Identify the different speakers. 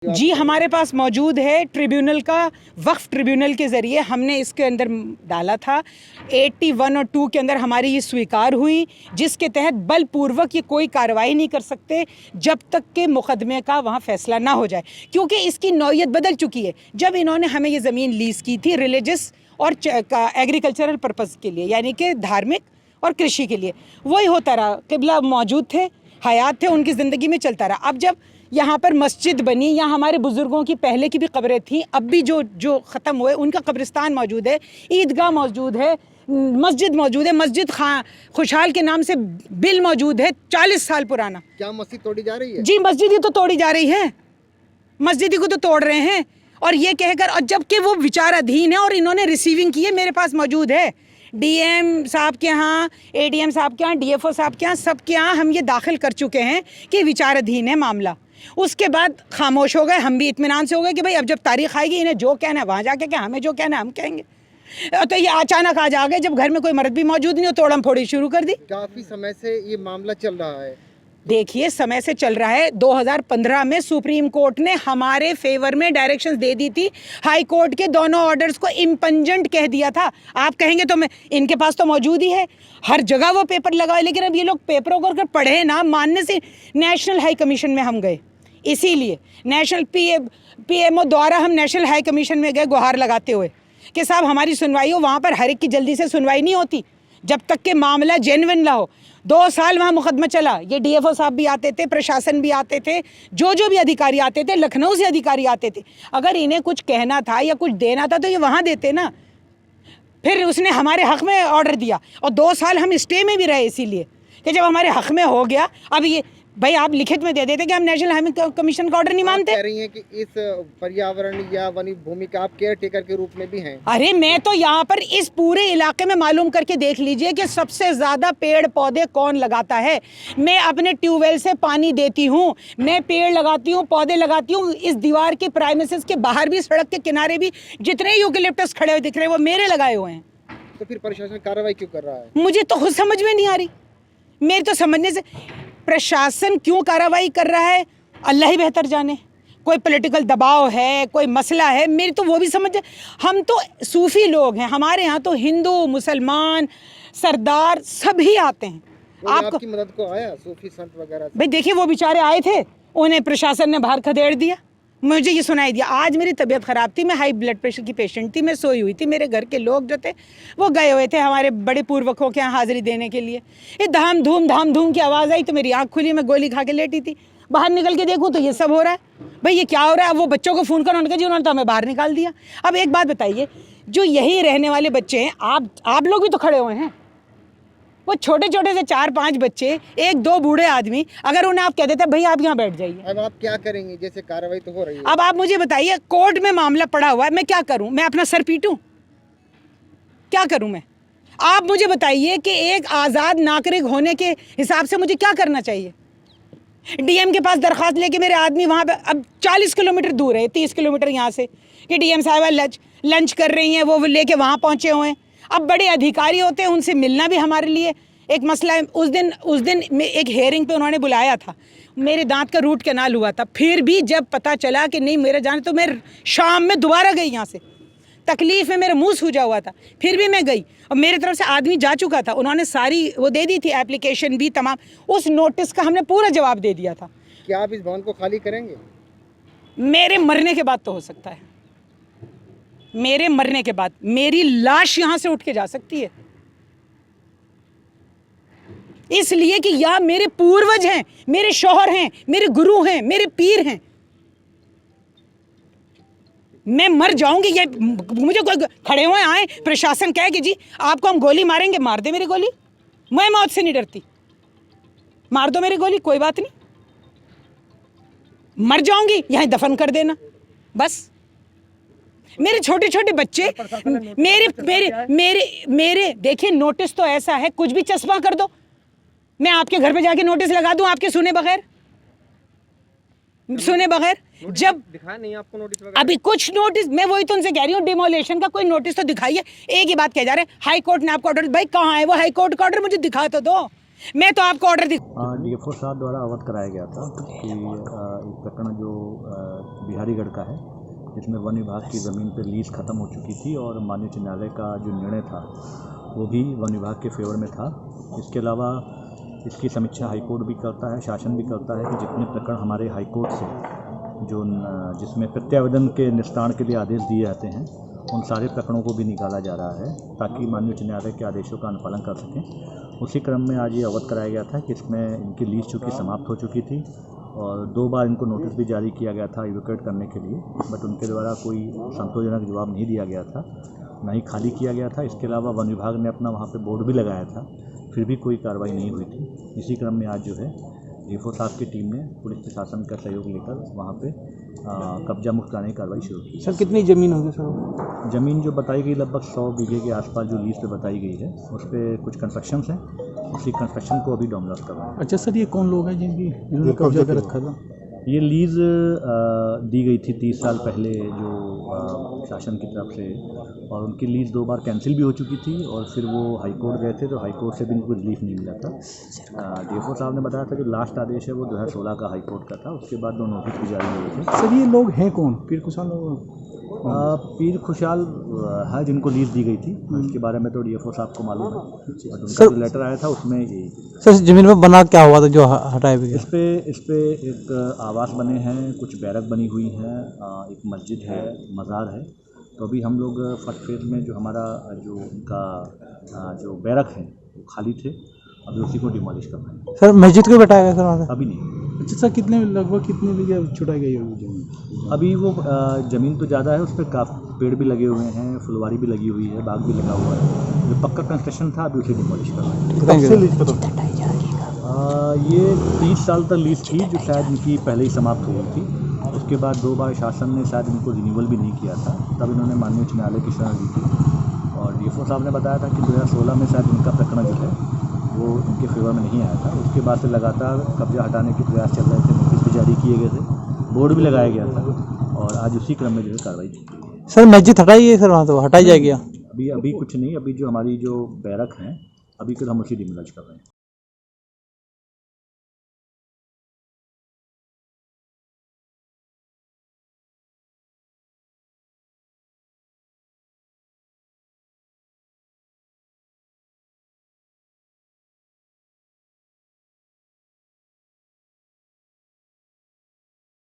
Speaker 1: जी हमारे पास मौजूद है ट्रिब्यूनल का, वक्फ ट्रिब्यूनल के ज़रिए हमने इसके अंदर डाला था। 81 और 2 के अंदर हमारी ये स्वीकार हुई, जिसके तहत बलपूर्वक ये कोई कार्रवाई नहीं कर सकते जब तक के मुकदमे का वहाँ फैसला ना हो जाए, क्योंकि इसकी नौयत बदल चुकी है। जब इन्होंने हमें ये ज़मीन लीज़ की थी रिलीजियस और एग्रीकल्चरल पर्पज़ के लिए, यानी कि धार्मिक और कृषि के लिए, वही होता रहा। किबला मौजूद थे, हयात थे, उनकी ज़िंदगी में चलता रहा। अब जब यहाँ पर मस्जिद बनी, यहाँ हमारे बुज़ुर्गों की पहले की भी कब्रें थीं, अब भी जो ख़त्म हुए उनका कब्रिस्तान मौजूद है, ईदगाह मौजूद है, मस्जिद मौजूद है, मस्जिद खां खुशहाल के नाम से बिल मौजूद है 40 साल पुराना।
Speaker 2: क्या मस्जिद तोड़ी जा रही है?
Speaker 1: जी मस्जिद ही तो तोड़ी जा रही है, मस्जिद ही को तो तोड़ रहे हैं। और ये कहकर, और जबकि वो विचाराधीन है और इन्होंने रिसीविंग की है, मेरे पास मौजूद है डीएम साहब के यहाँ, एडीएम साहब के यहाँ, डीएफओ साहब के यहाँ, सब के यहाँ हम ये दाखिल कर चुके हैं कि विचाराधीन है मामला। उसके बाद खामोश हो गए, हम भी इत्मीनान से हो गए कि भाई अब जब तारीख आएगी इन्हें जो कहना है वहाँ जाके क्या, हमें जो कहना है हम कहेंगे। तो ये अचानक आज आ गए जब घर में कोई मर्द भी मौजूद नहीं हो, तोड़म फोड़ी शुरू कर दी।
Speaker 2: काफी समय से ये मामला चल रहा है।
Speaker 1: देखिए समय से चल रहा है। 2015 में सुप्रीम कोर्ट ने हमारे फेवर में डायरेक्शंस दे दी थी, हाई कोर्ट के दोनों ऑर्डर्स को इम्पंजेंट कह दिया था। आप कहेंगे तो मैं, इनके पास तो मौजूद ही है, हर जगह वो पेपर लगाए, लेकिन अब ये लोग पेपरों को अगर पढ़े ना मानने से नेशनल हाई कमीशन में हम गए। इसीलिए नेशनल पीएमओ द्वारा हम नेशनल हाई कमीशन में गए गुहार लगाते हुए कि साहब हमारी सुनवाई हो। वहाँ पर हर एक की जल्दी से सुनवाई नहीं होती जब तक के मामला जेन्युइन ना हो। 2 साल वहाँ मुकदमा चला। ये डीएफओ साहब भी आते थे, प्रशासन भी आते थे, जो भी अधिकारी आते थे, लखनऊ से अधिकारी आते थे। अगर इन्हें कुछ कहना था या कुछ देना था तो ये वहाँ देते ना। फिर उसने हमारे हक़ में ऑर्डर दिया और 2 साल हम स्टे में भी रहे, इसीलिए कि जब हमारे हक़ में हो गया, अब ये भाई आप लिखित में दे देते कि हम नेशनल हाईवे कमीशन का ऑर्डर नहीं मानते।
Speaker 2: कह रही हैं कि इस पर्यावरण या वन भूमि का आप केयर टेकर के रूप में भी हैं।
Speaker 1: अरे मैं तो यहाँ पर इस पूरे इलाके में मालूम करके देख लीजिए कि सबसे ज़्यादा पेड़ पौधे कौन लगाता है। मैं अपने ट्यूबवेल से पानी देती हूँ, मैं पेड़ लगाती हूँ, पौधे लगाती हूँ। इस दीवार के प्राइमिसेस के बाहर भी, सड़क के किनारे भी जितने यूकेलिप्टस खड़े हुए दिख रहे हैं वो मेरे लगाए हुए हैं।
Speaker 2: तो फिर प्रशासन कार्रवाई क्यों कर रहा है?
Speaker 1: मुझे तो खुद समझ में नहीं आ रही। मेरे तो समझने से प्रशासन क्यों कार्रवाई कर रहा है अल्लाह ही बेहतर जाने। कोई पॉलिटिकल दबाव है, कोई मसला है, मेरी तो वो भी समझ। हम तो सूफी लोग हैं, हमारे यहाँ तो हिंदू मुसलमान सरदार सभी आते हैं।
Speaker 2: आपकी मदद को आया सूफी संत वगैरह?
Speaker 1: भाई देखिए वो बेचारे आए थे, उन्हें प्रशासन ने बाहर खदेड़ दिया, मुझे ये सुनाई दिया। आज मेरी तबीयत ख़राब थी, मैं हाई ब्लड प्रेशर की पेशेंट थी, मैं सोई हुई थी। मेरे घर के लोग जो थे वो गए हुए थे हमारे बड़े पूर्वकों के यहाँ हाज़िरी देने के लिए। ये धाम धूम की आवाज़ आई तो मेरी आँख खुली, मैं गोली खा के लेटी थी। बाहर निकल के देखूँ तो ये सब हो रहा है। भाई ये क्या हो रहा है? अब वो बच्चों को फ़ोन करो, उन्होंने कहा जी उन्होंने तो हमें बाहर निकाल दिया। अब एक बात बताइए, जो यही रहने वाले बच्चे हैं, आप लोग भी तो खड़े हुए हैं, वो छोटे छोटे से 4-5 बच्चे, 1-2 बूढ़े आदमी, अगर उन्हें आप कह देते भाई आप यहाँ बैठ जाइए।
Speaker 2: अब आप क्या करेंगे? जैसे कार्रवाई तो हो रही है।
Speaker 1: अब आप मुझे बताइए, कोर्ट में मामला पड़ा हुआ है, मैं क्या करूं? मैं अपना सर पीटूं? क्या करूं मैं? आप मुझे बताइए कि एक आज़ाद नागरिक होने के हिसाब से मुझे क्या करना चाहिए? डीएम के पास दरख्वास्त लेके मेरे आदमी वहाँ पे, अब 40 किलोमीटर दूर है, 30 किलोमीटर यहाँ से, कि डीएम साहिबा लंच कर रही हैं, वो लेके वहाँ पहुँचे हुए हैं। अब बड़े अधिकारी होते हैं, उनसे मिलना भी हमारे लिए एक मसला है। उस दिन एक हेयरिंग पे उन्होंने बुलाया था, मेरे दांत का रूट कैनाल हुआ था। फिर भी जब पता चला कि नहीं मेरे जाने, तो मैं शाम में दोबारा गई यहाँ से, तकलीफ़ में मेरा मुंह सूजा हुआ था, फिर भी मैं गई और मेरे तरफ से आदमी जा चुका था, उन्होंने सारी वो दे दी थी, एप्लीकेशन भी तमाम, उस नोटिस का हमने पूरा जवाब दे दिया था।
Speaker 2: क्या आप इस भवन को खाली करेंगे?
Speaker 1: मेरे मरने के बाद तो हो सकता है, मेरे मरने के बाद मेरी लाश यहाँ से उठ के जा सकती है, इसलिए कि या मेरे पूर्वज हैं, मेरे शौहर हैं, मेरे गुरु हैं, मेरे पीर हैं। मैं मर जाऊंगी, ये मुझे कोई खड़े हुए आए प्रशासन कहे कि जी आपको हम गोली मारेंगे, मार दे मेरी गोली, मैं मौत से नहीं डरती, मार दो मेरी गोली, कोई बात नहीं, मर जाऊंगी, यहीं दफन कर देना बस। मेरे छोटे छोटे बच्चे, मेरे देखिए, नोटिस तो ऐसा है, कुछ भी चस्पा कर दो, मैं आपके घर पे जाके नोटिस लगा दूं, आपके सुने बगैर जब
Speaker 2: दिखाया नहीं आपको नोटिस वगैरह?
Speaker 1: अभी कुछ नोटिस, मैं वही तो उनसे कह रही हूँ, डिमोलेशन का कोई नोटिस तो दिखाइए। एक ही बात कह जा रहे हैं, हाई कोर्ट ने आपको ऑर्डर, भाई कहाँ है वो हाई कोर्ट का ऑर्डर? मुझे दिखा तो दो। मैं तो आपको ऑर्डर दी।
Speaker 3: डीएफओ साहब द्वारा अवगत कराया गया था कि एक प्रकरण जो बिहारीगढ़ का है, जिसमें वन विभाग की ज़मीन पर लीज ख़त्म हो चुकी थी और माननीय उच्च न्यायालय का जो निर्णय था वो भी वन विभाग के फेवर में था। इसके अलावा इसकी समीक्षा हाईकोर्ट भी करता है, शासन भी करता है कि जितने प्रकरण हमारे हाईकोर्ट से जो जिसमें प्रत्यावेदन के निस्तारण के लिए आदेश दिए जाते हैं, उन सारे प्रकरणों को भी निकाला जा रहा है ताकि माननीय उच्च न्यायालय के आदेशों का अनुपालन कर सकें। उसी क्रम में आज ये अवगत कराया गया था कि इसमें इनकी लीज चूँकि समाप्त हो चुकी थी और 2 बार इनको नोटिस भी जारी किया गया था इवैक्यूएट करने के लिए, बट उनके द्वारा कोई संतोषजनक जवाब नहीं दिया गया था, ना ही खाली किया गया था। इसके अलावा वन विभाग ने अपना वहाँ पे बोर्ड भी लगाया था, फिर भी कोई कार्रवाई नहीं हुई थी। इसी क्रम में आज जो है डीएफओ साहब की टीम ने पुलिस प्रशासन का सहयोग लेकर वहाँ पे कब्जा मुक्त कराने की कार्रवाई शुरू की।
Speaker 4: सर कितनी ज़मीन होगी सर?
Speaker 3: ज़मीन जो बताई गई लगभग 100 बीघे के आसपास जो लीज पे बताई गई है, उस पर कुछ कंस्ट्रक्शंस हैं, उसी कंस्ट्रक्शन को अभी डॉमलस कर रहे हैं।
Speaker 4: अच्छा सर, ये कौन लोग हैं जिन्होंने कब्जा कर रखा था?
Speaker 3: ये लीज़ दी गई थी 30 साल पहले जो शासन की तरफ से, और उनकी लीज़ 2 बार कैंसिल भी हो चुकी थी और फिर वो हाई कोर्ट गए थे तो हाई कोर्ट से भी उनको रिलीफ नहीं मिला था। डीएफओ साहब ने बताया था कि लास्ट आदेश है वो 2016 का हाई कोर्ट का था, उसके बाद 2 नोटिस भी जारी हुए थे।
Speaker 4: सर ये लोग हैं कौन? पीर खुशाल लोग?
Speaker 3: पीर खुशाल है जिनको लीज दी गई थी, उसके बारे में तो डीएफओ साहब को मालूम है, और उनका जो लेटर आया था उसमें ये
Speaker 4: सर ज़मीन में बना क्या हुआ था जो हटाए हुए?
Speaker 3: इस पे एक आवास बने हैं, कुछ बैरक बनी हुई हैं, एक मस्जिद है, मज़ार है। तो अभी हम लोग फर्स्ट फेज में जो हमारा जो उनका जो बैरक है वो खाली थे, अभी उसी को डिमोलिश कर रहे हैं।
Speaker 4: सर मस्जिद को बैठाया गया सर वहाँ से?
Speaker 3: अभी नहीं।
Speaker 4: अच्छा सर, लगभग कितने बीघे छुटाई गई होगी ज़मीन?
Speaker 3: अभी वो ज़मीन तो ज़्यादा है, उस पर काफ़ी पेड़ भी लगे हुए हैं, फुलवारी भी लगी हुई है, बाग भी लगा हुआ है। जो पक्का कंस्ट्रक्शन था अभी उसे डिमोलिश कर रहे हैं।
Speaker 4: कब से लीज पर?
Speaker 3: ये 30 साल तक लीज थी जो शायद इनकी पहले ही समाप्त हो गई थी। उसके बाद 2 बार शासन ने शायद इनको रिन्यूअल भी नहीं किया था, तब इन्होंने माननीय उच्च न्यायालय की शरण ली थी। और डीएफओ साहब ने बताया था कि 2016 में शायद इनका प्रकरण जो है वो इनके फेवर में नहीं आया था। उसके बाद से लगातार कब्जा हटाने के प्रयास चल रहे थे, नोटिस भी जारी किए गए थे, बोर्ड भी लगाया गया था और आज उसी क्रम में जो है कार्रवाई की गई।
Speaker 4: सर मस्जिद हटाई है सर वहाँ से, हटाई जाएगी?
Speaker 3: अभी कुछ नहीं, अभी जो हमारी जो बैरक हैं अभी फिर हम उसी डिमोलिश कर रहे हैं।